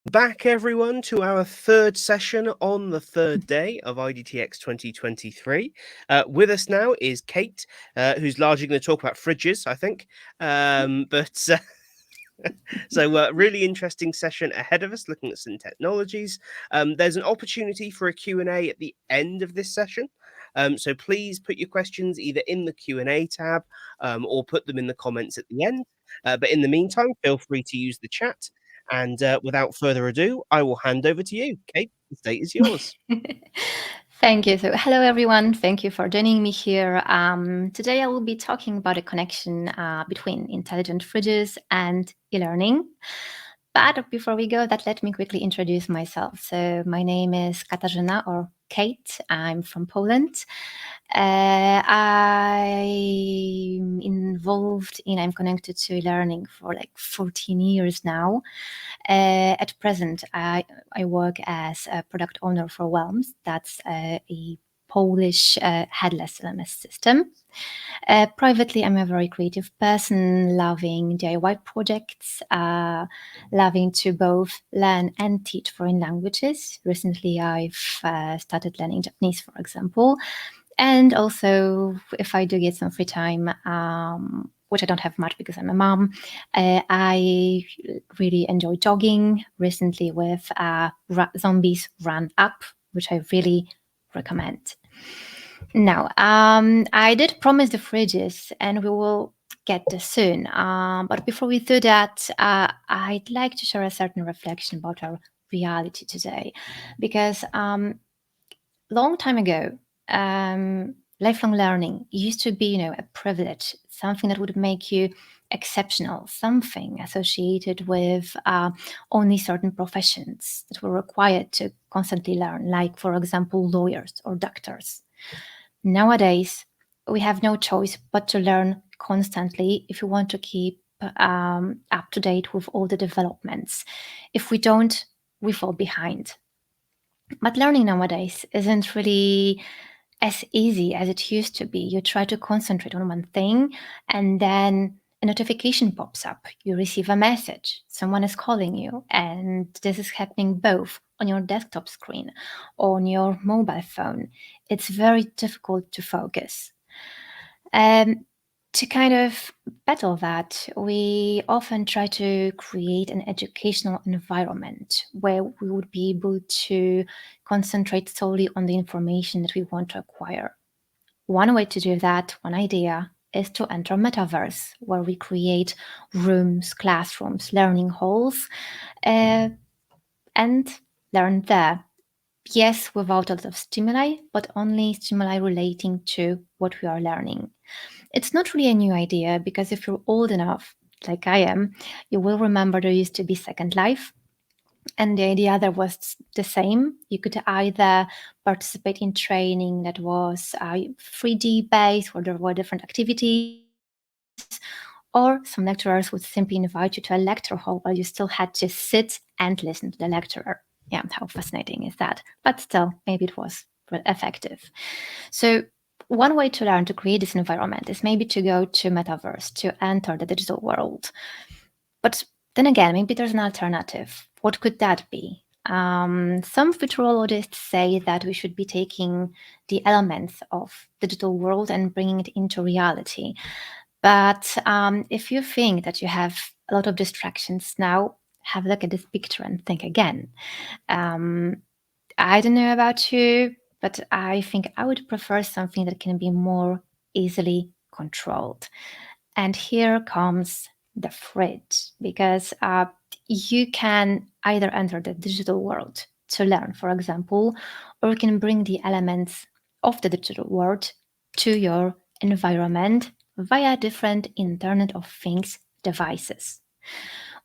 Back, everyone, to our third session on the third day of IDTX 2023. With us now is Kate, who's largely going to talk about fridges, I think. Really interesting session ahead of us, looking at some technologies. There's an opportunity for a Q&A at the end of this session. So please put your questions either in the Q&A tab or put them in the comments at the end. But in the meantime, feel free to use the chat. And without further ado, I will hand over to you. Kate, the stage is yours. Thank you. So, hello everyone. Thank you for joining me here. Today I will be talking about a connection between intelligent fridges and e-learning. But before we go, let me quickly introduce myself. So, my name is Katarzyna, or Kate. I'm from Poland. I'm connected to e-learning for like 14 years now. At present, I work as a product owner for Whelms. That's a Polish headless LMS system. Privately, I'm a very creative person, loving DIY projects, loving to both learn and teach foreign languages. Recently, I've started learning Japanese, for example. And also, if I do get some free time, which I don't have much because I'm a mom, I really enjoy jogging. Recently with Zombies Run Up, which I really recommend. Now, I did promise the fridges, and we will get this soon. But before we do that, I'd like to share a certain reflection about our reality today, because long time ago, lifelong learning used to be, a privilege, something that would make you exceptional, something associated with only certain professions that were required to constantly learn, like, for example, lawyers or doctors. Nowadays, we have no choice but to learn constantly if we want to keep up to date with all the developments. If we don't, we fall behind. But learning nowadays isn't really as easy as it used to be. You try to concentrate on one thing, and then a notification pops up. You receive a message, someone is calling you, and this is happening both on your desktop screen or on your mobile phone. It's very difficult to focus. To kind of battle that, we often try to create an educational environment where we would be able to concentrate solely on the information that we want to acquire. One way to do that, one idea, is to enter metaverse, where we create rooms, classrooms, learning halls, and learn there. Yes, without a lot of stimuli, but only stimuli relating to what we are learning. It's not really a new idea, because if you're old enough, like I am, you will remember there used to be Second Life. And the idea there was the same. You could either participate in training that was 3D based, where there were different activities, or some lecturers would simply invite you to a lecture hall while you still had to sit and listen to the lecturer. Yeah, how fascinating is that? But still, maybe it was effective. So one way to learn to create this environment is maybe to go to metaverse, to enter the digital world. But then again, maybe there's an alternative. What could that be? Some futurologists say that we should be taking the elements of digital world and bringing it into reality. But if you think that you have a lot of distractions now, have a look at this picture and think again. I don't know about you, but I think I would prefer something that can be more easily controlled. And here comes the fridge, because you can either enter the digital world to learn, for example, or you can bring the elements of the digital world to your environment via different Internet of Things devices.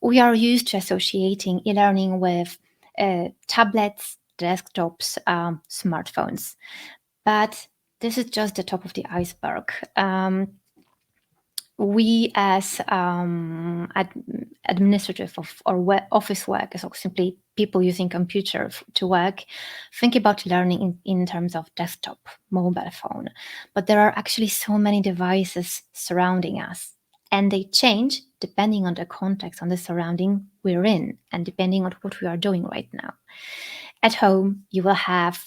We are used to associating e-learning with tablets, desktops, smartphones. But this is just the top of the iceberg. We as administrative or office workers, or simply people using computer to work, think about learning in terms of desktop, mobile phone. But there are actually so many devices surrounding us. and they change depending on the context, on the surrounding we're in, and depending on what we are doing right now. At home, you will have,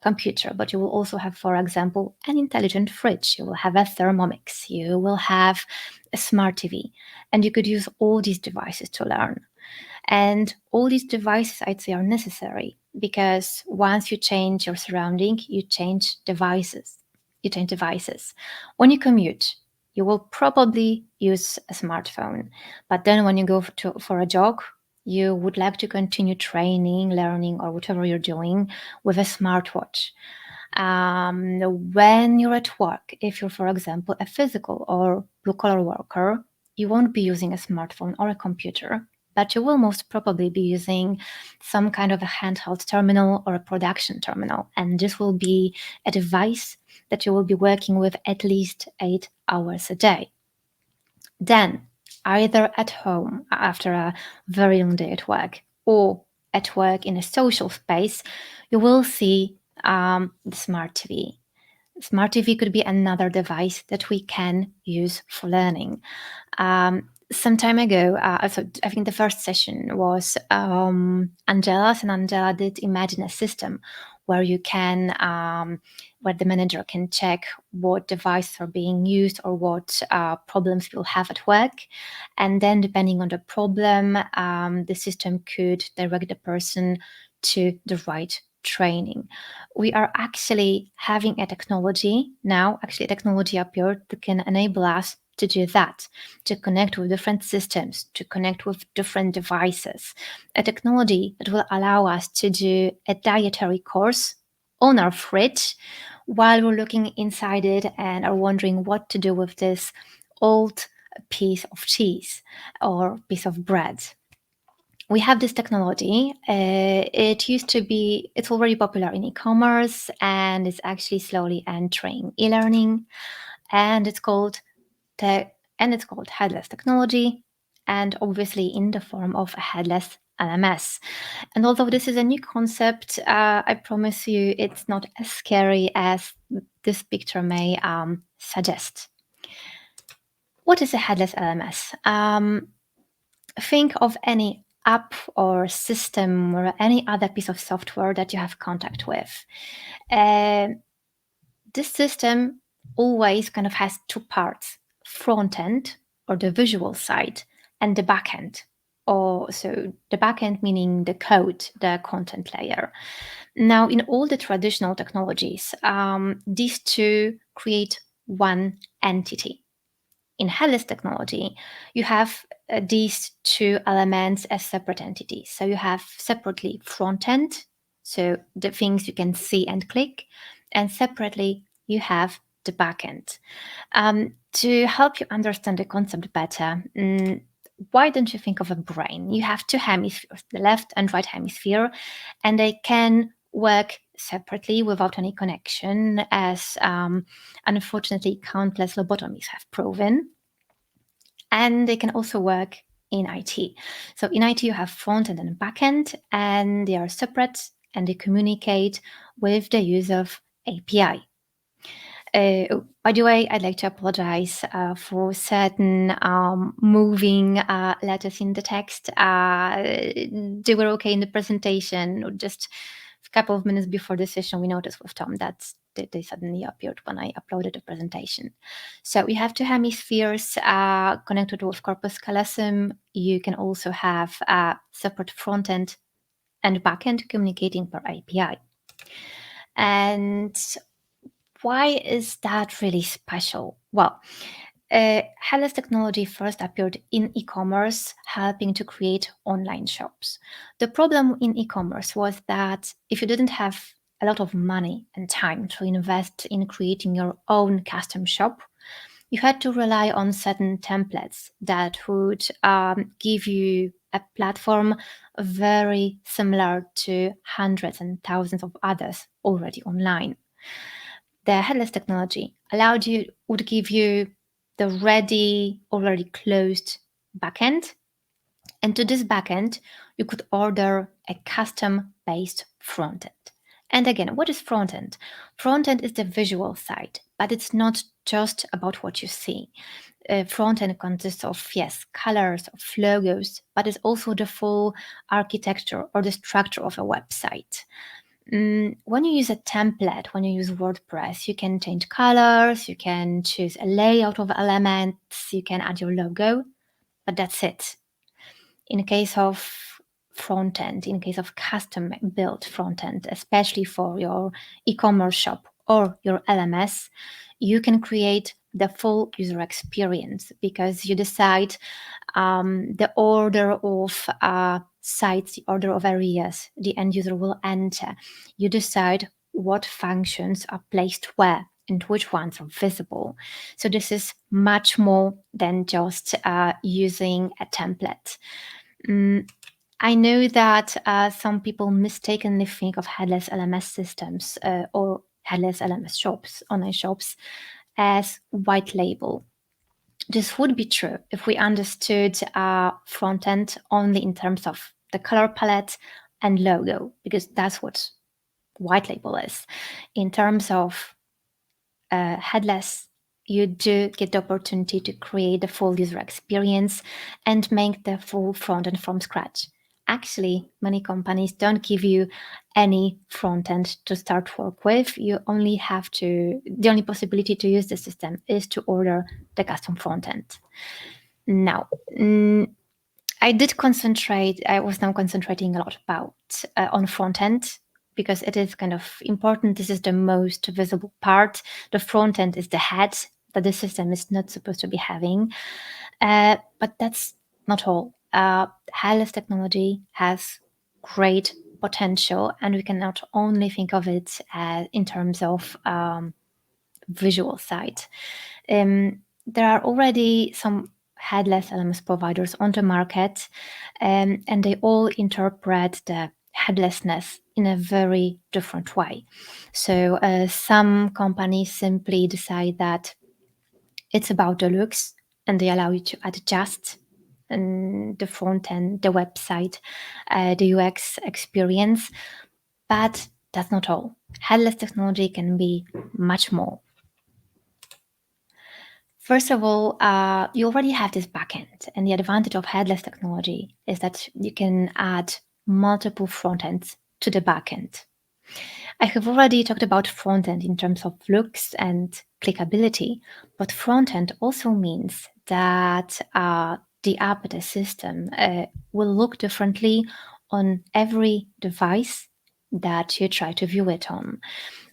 computer, but you will also have, for example, an intelligent fridge. You will have a Thermomix. You will have a smart TV, and you could use all these devices to learn. And all these devices, I'd say, are necessary because once you change your surrounding, you change devices. When you commute, you will probably use a smartphone. But then when you go for a jog, you would like to continue training, learning, or whatever you're doing with a smartwatch. When you're at work, if you're, for example, a physical or blue-collar worker, you won't be using a smartphone or a computer, but you will most probably be using some kind of a handheld terminal or a production terminal. And this will be a device that you will be working with at least 8 hours a day. Then, either at home after a very long day at work or at work in a social space, you will see the smart TV. Smart TV could be another device that we can use for learning. Some time ago, so I think the first session was Angela's, and Angela did imagine a system where you can, where the manager can check what devices are being used or what problems you'll have at work. And then depending on the problem, the system could direct the person to the right training. We are actually having a technology now, a technology appeared that can enable us to do that, to connect with different systems, to connect with different devices. A technology that will allow us to do a dietary course on our fridge while we're looking inside it and are wondering what to do with this old piece of cheese or piece of bread. We have this technology. It's already popular in e-commerce, and it's actually slowly entering e-learning, and it's called headless technology, and obviously in the form of a headless LMS. And although this is a new concept, I promise you it's not as scary as this picture may suggest. What is a headless LMS? Think of any app or system or any other piece of software that you have contact with. This system always kind of has two parts: front end, or the visual side, and the back end. Or so the back end meaning the code, the content layer. Now, in all the traditional technologies, these two create one entity. In headless technology, you have these two elements as separate entities. So you have separately front end, so the things you can see and click, and separately you have the back end. To help you understand the concept better, why don't you think of a brain? You have two hemispheres, the left and right hemisphere, and they can work separately without any connection, as unfortunately countless lobotomies have proven. And they can also work in IT. So in IT, you have front end and back end, and they are separate and they communicate with the use of API. By the way, I'd like to apologize for certain moving letters in the text. They were okay in the presentation, or just a couple of minutes before the session, we noticed with Tom that they suddenly appeared when I uploaded the presentation. So we have two hemispheres connected with corpus callosum. You can also have a separate front end and back end communicating per API. And why is that really special? Well, headless technology first appeared in e-commerce, helping to create online shops. The problem in e-commerce was that if you didn't have a lot of money and time to invest in creating your own custom shop, you had to rely on certain templates that would give you a platform very similar to hundreds and thousands of others already online. The headless technology would give you the ready, already closed backend. And to this backend, you could order a custom-based frontend. And again, what is frontend? Frontend is the visual side, but it's not just about what you see. front end consists of, yes, colors, of logos, but it's also the full architecture or the structure of a website. When you use a template, when you use WordPress, you can change colors, you can choose a layout of elements, you can add your logo, but that's it. In case of front-end, in case of custom-built front-end, especially for your e-commerce shop or your LMS, you can create the full user experience because you decide the order of sites, the order of areas the end user will enter. You decide what functions are placed where and which ones are visible. So this is much more than just using a template. I know that some people mistakenly think of headless LMS systems or headless LMS shops, online shops, as white label. This would be true if we understood front end only in terms of the color palette and logo, because that's what white label is. In terms of headless, you do get the opportunity to create the full user experience and make the full front end from scratch. Actually, many companies don't give you any front end to start work with. You only have to, the only possibility to use the system is to order the custom front end. Now, I was now concentrating a lot about on front end because it is kind of important. This is the most visible part. The front end is the head that the system is not supposed to be having. But that's not all. Headless technology has great potential, and we can not only think of it in terms of visual side. There are already some headless LMS providers on the market, and they all interpret the headlessness in a very different way. So some companies simply decide that it's about the looks, and they allow you to adjust the front end, the website, the UX experience. But that's not all. Headless technology can be much more. First of all, you already have this backend, and the advantage of headless technology is that you can add multiple frontends to the backend. I have already talked about frontend in terms of looks and clickability, but frontend also means that the app, the system, will look differently on every device that you try to view it on.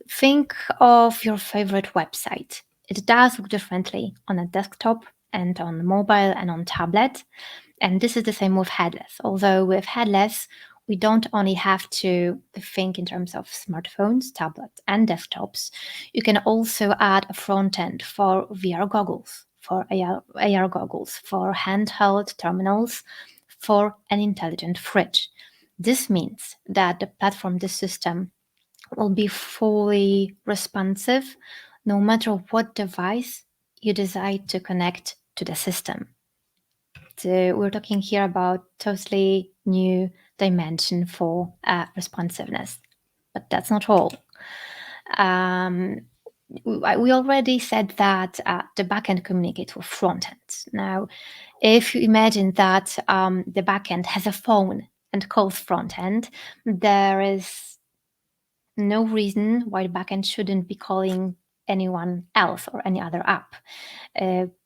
Think of your favorite website. It does look differently on a desktop and on mobile and on tablet. And this is the same with headless. Although with headless, we don't only have to think in terms of smartphones, tablets, and desktops. You can also add a front end for VR goggles, for AR goggles, for handheld terminals, for an intelligent fridge. This means that the platform, the system, will be fully responsive no matter what device you decide to connect to the system. So we're talking here about totally new dimension for responsiveness. But that's not all. We already said that the backend communicates with frontend. Now, if you imagine that the backend has a phone and calls frontend, there is no reason why the backend shouldn't be calling anyone else or any other app.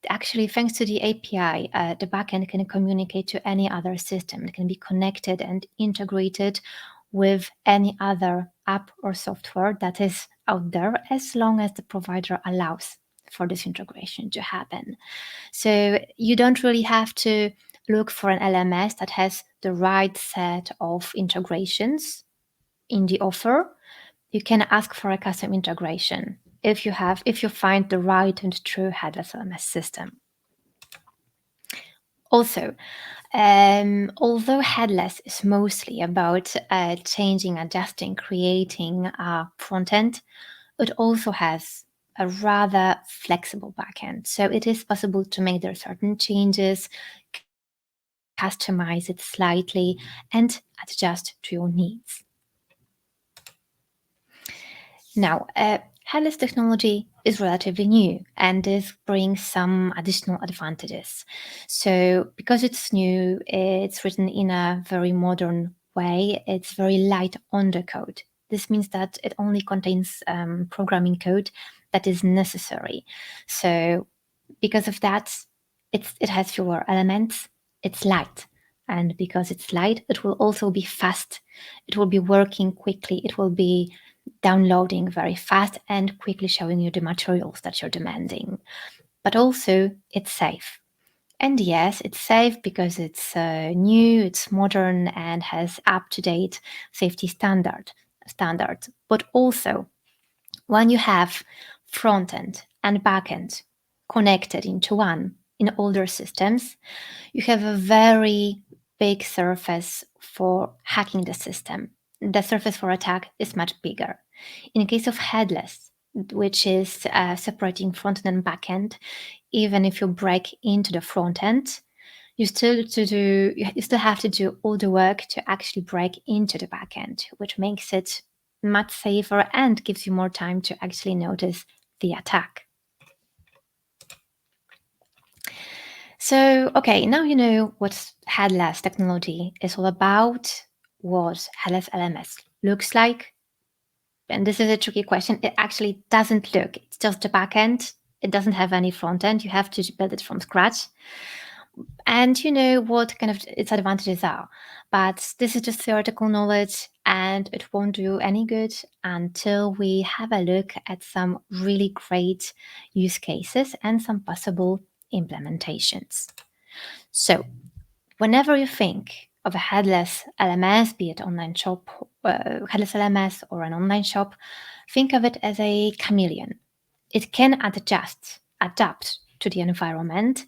Actually, thanks to the API, the backend can communicate to any other system. It can be connected and integrated with any other app or software that is out there, as long as the provider allows for this integration to happen. So you don't really have to look for an LMS that has the right set of integrations in the offer. You can ask for a custom integration if you find the right and true headless LMS system. Also, although headless is mostly about changing, adjusting, creating front end, it also has a rather flexible backend. So it is possible to make there certain changes, customize it slightly, and adjust to your needs. Now, Headless technology is relatively new and this brings some additional advantages. So, because it's new, it's written in a very modern way, it's very light on the code. This means that it only contains programming code that is necessary. So, because of that, it has fewer elements, it's light. And because it's light, it will also be fast. It will be working quickly. It will be downloading very fast and quickly showing you the materials that you're demanding. But also, it's safe. And yes, it's safe because it's new, it's modern, and has up-to-date safety standards. But also, when you have front end and back end connected into one in older systems, you have a very big surface for hacking the system. The surface for attack is much bigger. In case of headless, which is separating front end and back end, even if you break into the front end, you still have to do all the work to actually break into the back end, which makes it much safer and gives you more time to actually notice the attack. So, okay, now you know what headless technology is all about, what headless LMS looks like. And this is a tricky question. It actually doesn't look, it's just the back end. It doesn't have any front end. You have to build it from scratch. And you know what kind of its advantages are. But this is just theoretical knowledge and it won't do any good until we have a look at some really great use cases and some possible implementations. So, whenever you think of a headless LMS, be it online shop, headless LMS or an online shop, think of it as a chameleon. It can adapt to the environment,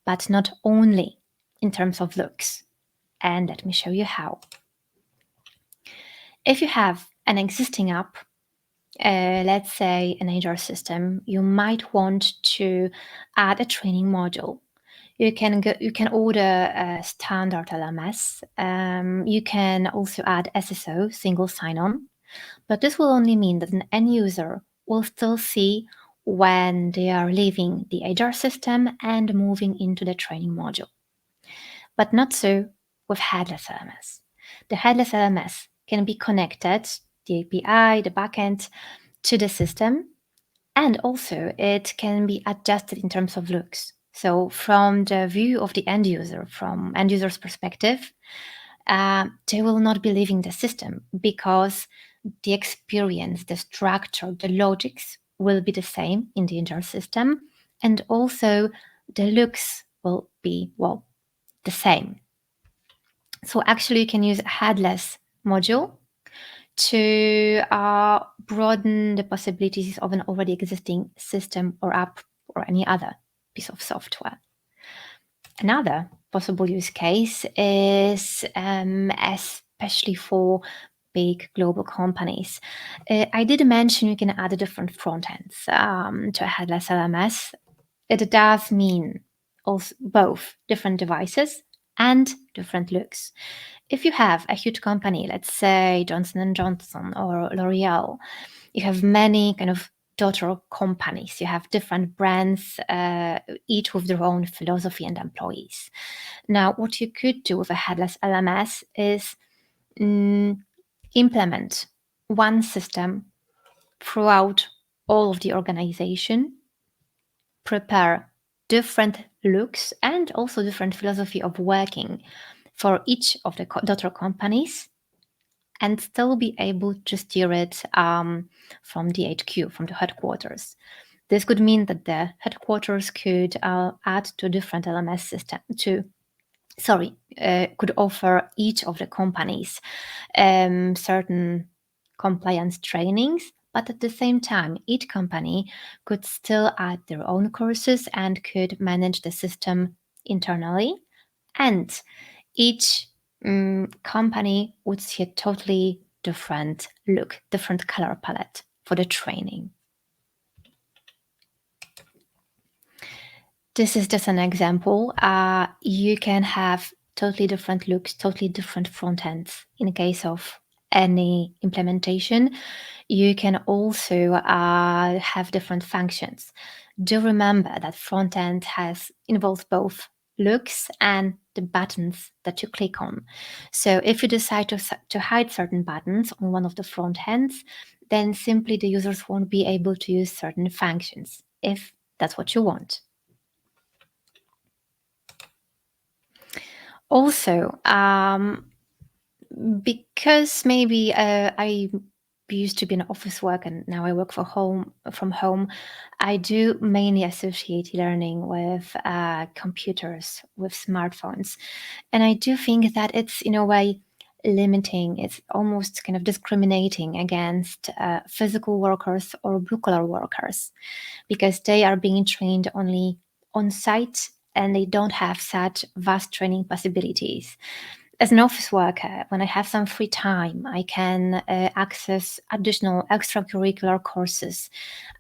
but not only in terms of looks. And let me show you how. If you have an existing app, let's say an HR system, you might want to add a training module. You can order a standard LMS. You can also add SSO, single sign-on, but this will only mean that an end user will still see when they are leaving the HR system and moving into the training module. But not so with headless LMS. The headless LMS can be connected, the API, the backend, to the system, and also it can be adjusted in terms of looks. So from the view of the end user, from end user's perspective, they will not be leaving the system because the experience, the structure, the logics will be the same in the entire system, and also the looks will be, well, the same. So actually you can use a headless module to broaden the possibilities of an already existing system or app or any other piece of software. Another possible use case is especially for big global companies. I did mention you can add different front ends to a headless LMS. It does mean also both different devices and different looks. If you have a huge company, let's say Johnson & Johnson or L'Oreal, you have many kind of daughter companies. You have different brands, each with their own philosophy and employees. Now, what you could do with a headless LMS is implement one system throughout all of the organization, prepare different looks and also different philosophy of working for each of the daughter companies, and still be able to steer it from the HQ, from the headquarters. This could mean that the headquarters could add to different LMS system could offer each of the companies certain compliance trainings, but at the same time, each company could still add their own courses and could manage the system internally. And each company would see a totally different look, different color palette for the training. This is just an example. You can have totally different looks, totally different front ends in case of any implementation, you can also have different functions. Do remember that frontend involves both looks and the buttons that you click on. So if you decide to hide certain buttons on one of the front ends, then simply the users won't be able to use certain functions, if that's what you want. Also, because maybe I used to be an office work and now I work from home, I do mainly associate learning with computers, with smartphones. And I do think that it's in a way limiting, it's almost kind of discriminating against physical workers or blue-collar workers, because they are being trained only on site and they don't have such vast training possibilities. As an office worker, when I have some free time, I can access additional extracurricular courses.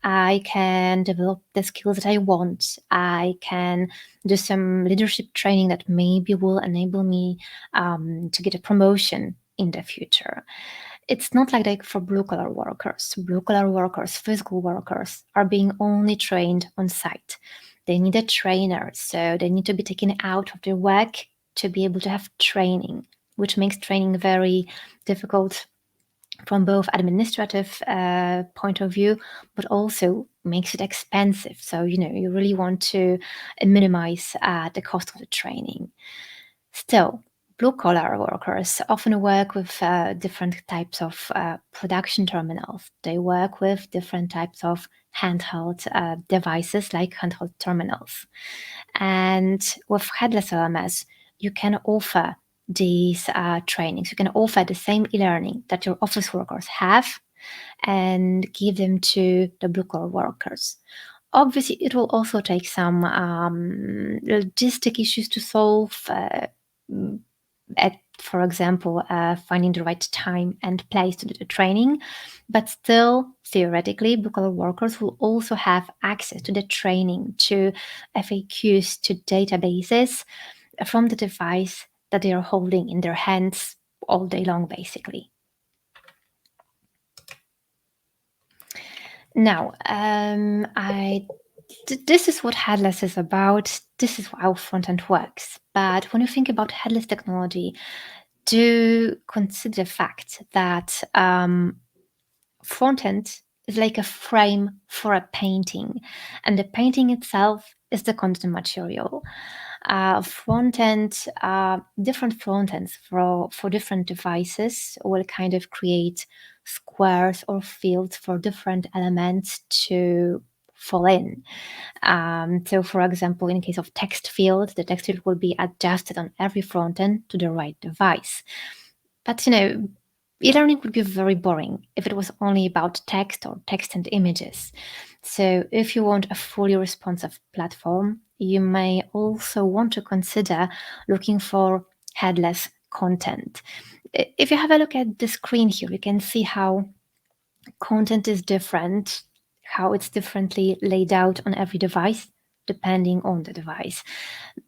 I can develop the skills that I want. I can do some leadership training that maybe will enable me to get a promotion in the future. It's not like for blue-collar workers. Blue-collar workers, physical workers, are being only trained on site. They need a trainer, so they need to be taken out of their work to be able to have training, which makes training very difficult from both administrative point of view, but also makes it expensive. So, you really want to minimize the cost of the training. Still, blue-collar workers often work with different types of production terminals. They work with different types of handheld devices like handheld terminals. And with Headless LMS, you can offer these trainings. You can offer the same e-learning that your office workers have and give them to the blue-collar workers. Obviously, it will also take some logistic issues to solve, for example, finding the right time and place to do the training. But still, theoretically, blue-collar workers will also have access to the training, to FAQs, to databases from the device that they are holding in their hands all day long, basically. Now, this is what Headless is about. This is how frontend works. But when you think about headless technology, do consider the fact that frontend is like a frame for a painting, and the painting itself is the content material. Different frontends for different devices will kind of create squares or fields for different elements to fall in. So, for example, in case of text field, the text field will be adjusted on every frontend to the right device. But e-learning would be very boring if it was only about text or text and images. So if you want a fully responsive platform, you may also want to consider looking for headless content. If you have a look at the screen here, you can see how content is different, how it's differently laid out on every device, depending on the device.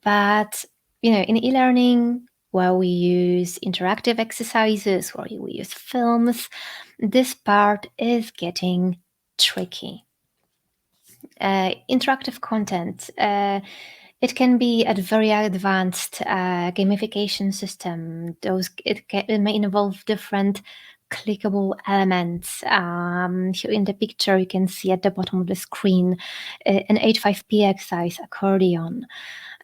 But, in e-learning, where we use interactive exercises, where we use films, this part is getting tricky. Interactive content, it can be a very advanced gamification system. It may involve different clickable elements. Here in the picture, you can see at the bottom of the screen an H5P exercise accordion.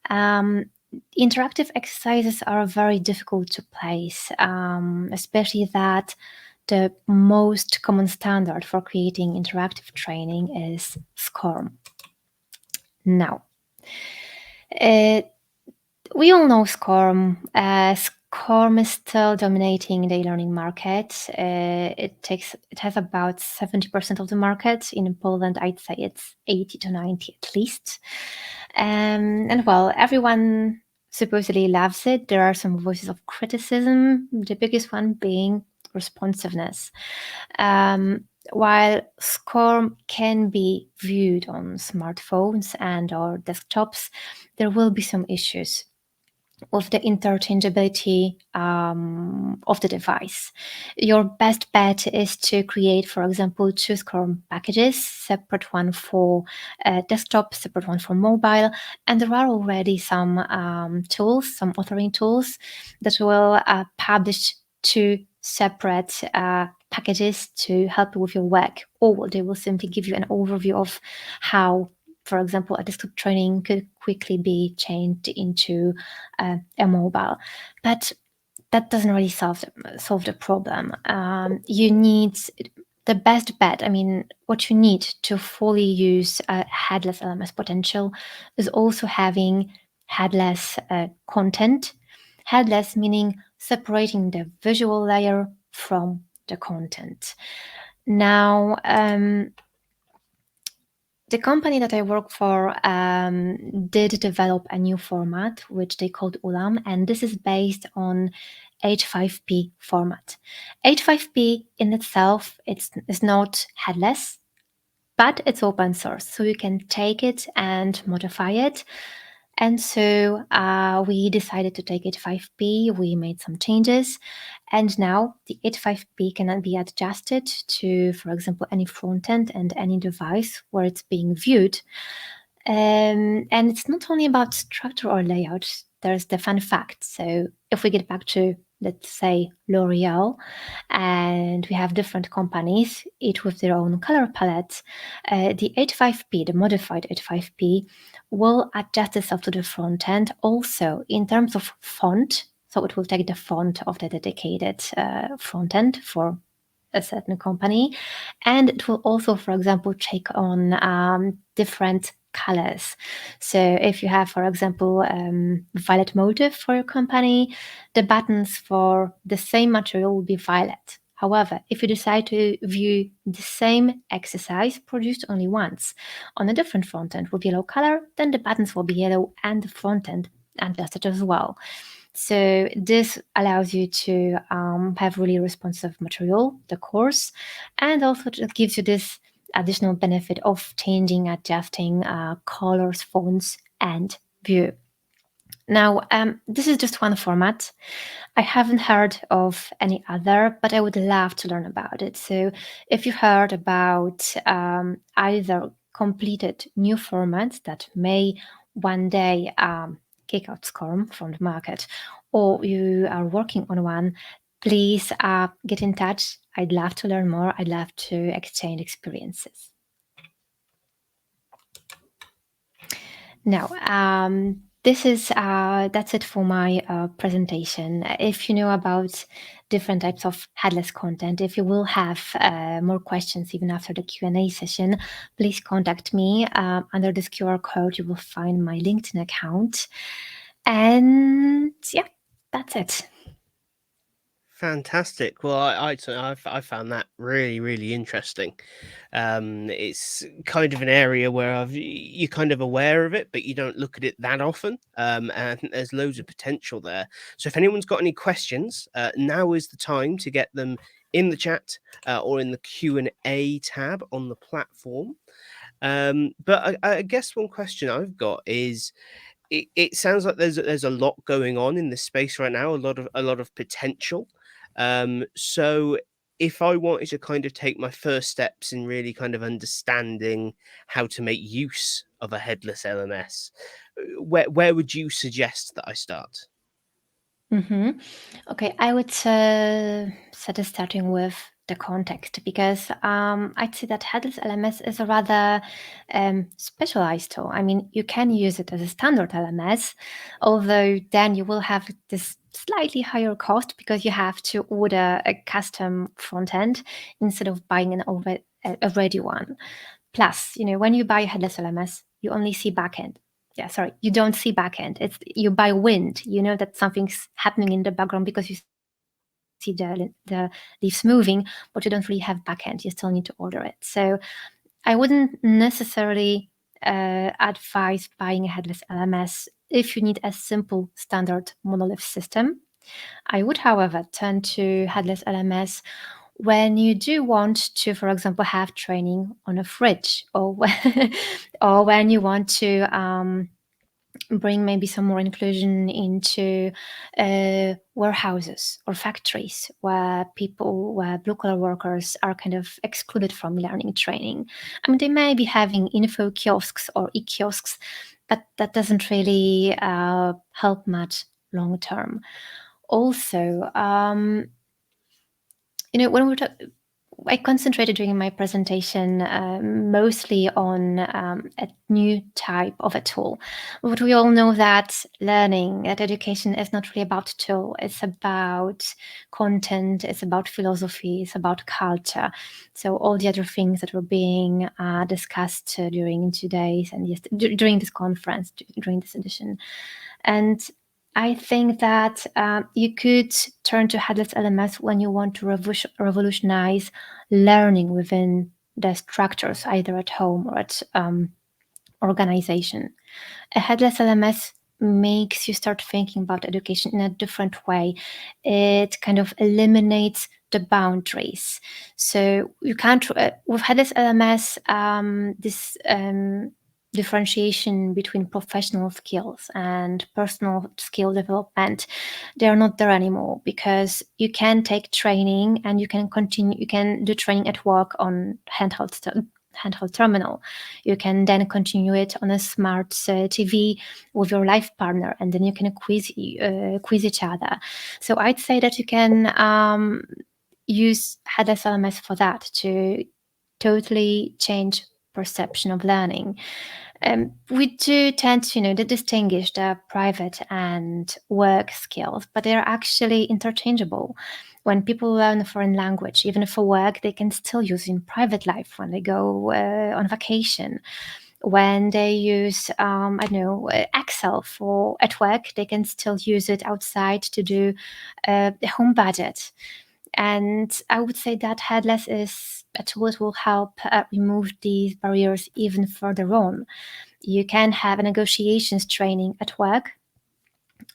Interactive exercises are very difficult to place, especially that the most common standard for creating interactive training is SCORM. Now, we all know SCORM. SCORM is still dominating the e-learning market. It has about 70% of the market. In Poland, I'd say it's 80 to 90 at least. And well, everyone supposedly loves it. There are some voices of criticism, the biggest one being responsiveness. While SCORM can be viewed on smartphones and or desktops, there will be some issues. of the interchangeability of the device. Your best bet is to create, for example, two SCORM packages, separate one for desktop, separate one for mobile, and there are already some tools, some authoring tools that will publish two separate packages to help you with your work, or they will simply give you an overview of how, for example, a desktop training could quickly be changed into a mobile. But that doesn't really solve the problem. You need the best bet. I mean, what you need to fully use headless LMS potential is also having headless content. Headless meaning separating the visual layer from the content. Now, the company that I work for did develop a new format, which they called ULAM, and this is based on H5P format. H5P in itself is not headless, but it's open source, so you can take it and modify it. And so we decided to take H5P, we made some changes, and now the H5P can be adjusted to, for example, any frontend and any device where it's being viewed. And it's not only about structure or layout, there's the fun fact. So if we get back to, let's say, L'Oreal, and we have different companies, each with their own color palette, the H5P, the modified H5P, will adjust itself to the front end also in terms of font. So it will take the font of the dedicated front end for a certain company, and it will also, for example, take on different colors. So if you have, for example, violet motif for your company, the buttons for the same material will be violet. However, if you decide to view the same exercise produced only once on a different front end with yellow color, then the buttons will be yellow and the front end adjusted as well. So this allows you to have really responsive material, the course, and also it gives you this additional benefit of changing, adjusting colors, fonts, and view. Now, this is just one format. I haven't heard of any other, but I would love to learn about it. So if you heard about either completed new formats that may one day kick out SCORM from the market, or you are working on one, please get in touch. I'd love to learn more. I'd love to exchange experiences. Now, that's it for my presentation. If you know about different types of headless content, if you will have more questions even after the Q&A session, please contact me. Under this QR code, you will find my LinkedIn account. And yeah, that's it. Fantastic. Well, I found that really, really interesting. It's kind of an area where you're kind of aware of it, but you don't look at it that often. And I think there's loads of potential there. So if anyone's got any questions, now is the time to get them in the chat or in the Q&A tab on the platform. But I guess one question I've got is, it sounds like there's a lot going on in this space right now, a lot of potential. So if I wanted to kind of take my first steps in really kind of understanding how to make use of a headless LMS, where would you suggest that I start? Mm-hmm. Okay, I would suggest starting with the context, because I'd say that headless LMS is a rather specialized tool. I mean, you can use it as a standard LMS, although then you will have this slightly higher cost because you have to order a custom front end instead of buying a ready one. Plus, when you buy a headless LMS, you only see backend. Yeah, sorry, you don't see backend. It's you buy wind. You know that something's happening in the background because you see the leaves moving, but you don't really have backend. You still need to order it. So I wouldn't necessarily advise buying a headless LMS if you need a simple standard monolith system. I would, however, turn to headless LMS when you do want to, for example, have training on a fridge, or or when you want to bring maybe some more inclusion into warehouses or factories where blue collar workers are kind of excluded from learning training. I mean, they may be having info kiosks or e-kiosks, but that doesn't really help much long term. Also, when I concentrated during my presentation mostly on a new type of a tool. But we all know that education is not really about tool. It's about content, it's about philosophy, it's about culture. So all the other things that were being discussed during today's and during this conference, during this edition. And I think that you could turn to Headless LMS when you want to revolutionize learning within the structures, either at home or at organization. A Headless LMS makes you start thinking about education in a different way. It kind of eliminates the boundaries. So you can't, with Headless LMS, this differentiation between professional skills and personal skill development, they are not there anymore, because you can take training and you can do training at work on handheld terminal. You can then continue it on a smart TV with your life partner, and then you can quiz each other. So I'd say that you can use Headless LMS for that, to totally change perception of learning. We do tend to, to distinguish the private and work skills, but they are actually interchangeable. When people learn a foreign language, even for work, they can still use in private life when they go on vacation. When they use, Excel for at work, they can still use it outside to do the home budget. And I would say that Headless is a tool that will help remove these barriers even further on. You can have a negotiations training at work,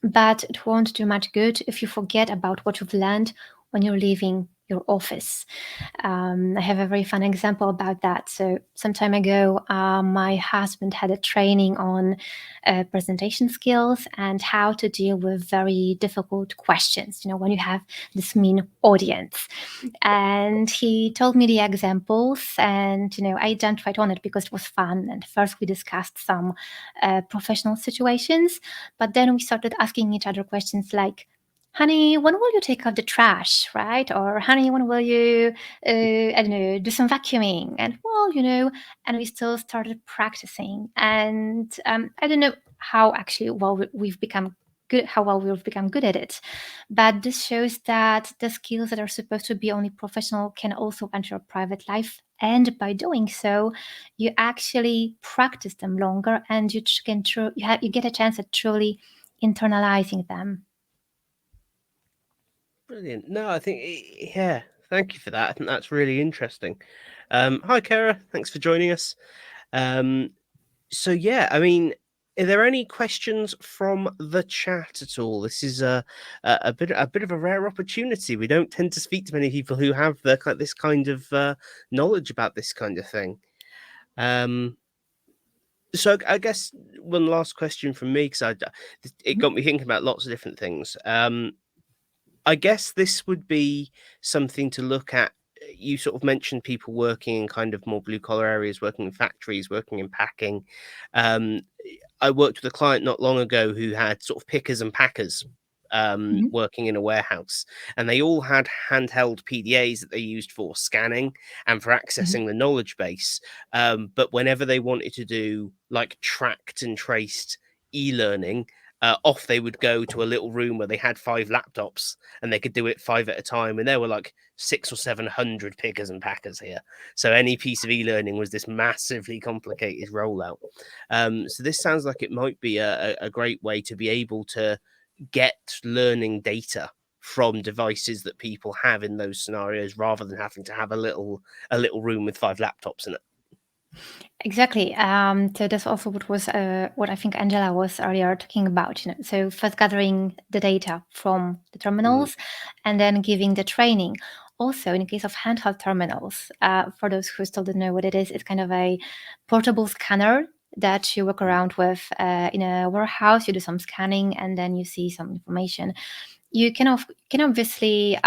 but it won't do much good if you forget about what you've learned when you're leaving your office. I have a very fun example about that. So some time ago, my husband had a training on presentation skills and how to deal with very difficult questions, when you have this mean audience. And he told me the examples, and I jumped right on it because it was fun. And first we discussed some professional situations, but then we started asking each other questions like, honey, when will you take out the trash, right? Or honey, when will you, do some vacuuming? And and we still started practicing. And I don't know how actually we've become good at it. But this shows that the skills that are supposed to be only professional can also enter private life. And by doing so, you actually practice them longer, and you get a chance at truly internalizing them. Brilliant. No, I think, yeah, thank you for that. I think that's really interesting. Hi, Kara. Thanks for joining us. So, yeah, I mean, are there any questions from the chat at all? This is a bit of a rare opportunity. We don't tend to speak to many people who have this kind of knowledge about this kind of thing. So I guess one last question from me, because it got me thinking about lots of different things. I guess this would be something to look at. You sort of mentioned people working in kind of more blue collar areas, working in factories, working in packing. I worked with a client not long ago who had sort of pickers and packers working in a warehouse, and they all had handheld PDAs that they used for scanning and for accessing the knowledge base. But whenever they wanted to do like tracked and traced e-learning, off they would go to a little room where they had 5 laptops and they could do it 5 at a time. And there were like 600 or 700 pickers and packers here. So any piece of e-learning was this massively complicated rollout. So this sounds like it might be a great way to be able to get learning data from devices that people have in those scenarios, rather than having to have a little room with 5 laptops in it. Exactly. So that's also what I think Angela was earlier talking about. So first gathering the data from the terminals, and then giving the training. Also, in the case of handheld terminals, for those who still don't know what it is, it's kind of a portable scanner that you walk around with in a warehouse. You do some scanning and then you see some information. You can obviously,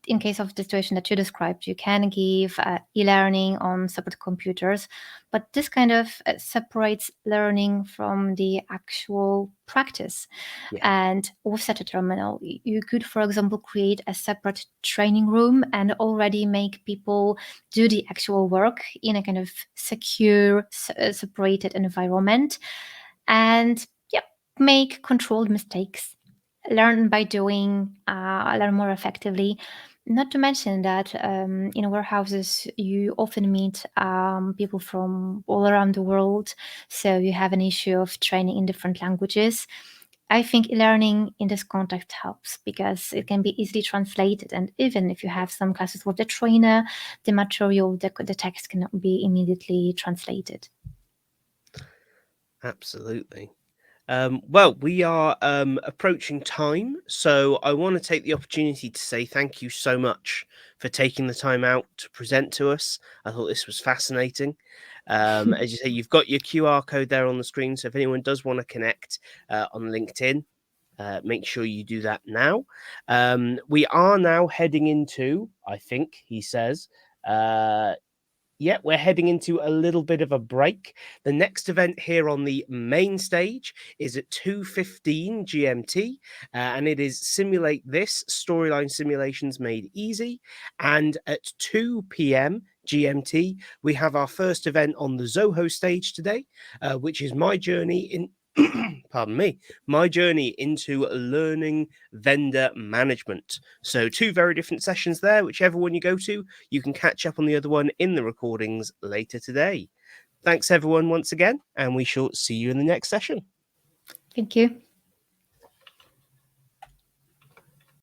in case of the situation that you described, you can give e-learning on separate computers, but this kind of separates learning from the actual practice. Yeah. And with such a terminal, you could, for example, create a separate training room and already make people do the actual work in a kind of secure, separated environment, and make controlled mistakes, learn by doing, learn more effectively. Not to mention that in warehouses you often meet people from all around the world, so you have an issue of training in different languages. I think learning in this context helps because it can be easily translated, and even if you have some classes with the trainer, the material, the text cannot be immediately translated. Absolutely. Well, we are approaching time, so I want to take the opportunity to say thank you so much for taking the time out to present to us. I thought this was fascinating. As you say, you've got your QR code there on the screen, so if anyone does want to connect on LinkedIn, make sure you do that now. We are now heading into, I think he says, yeah, we're heading into a little bit of a break. The next event here on the main stage is at 2:15 GMT, and it is Simulate This, Storyline Simulations Made Easy. And at 2 p.m. GMT, we have our first event on the Zoho stage today, which is my journey in pardon me, my journey into learning vendor management. So 2 very different sessions there. Whichever one you go to, you can catch up on the other one in the recordings later today. Thanks everyone once again, and we shall see you in the next session. Thank you.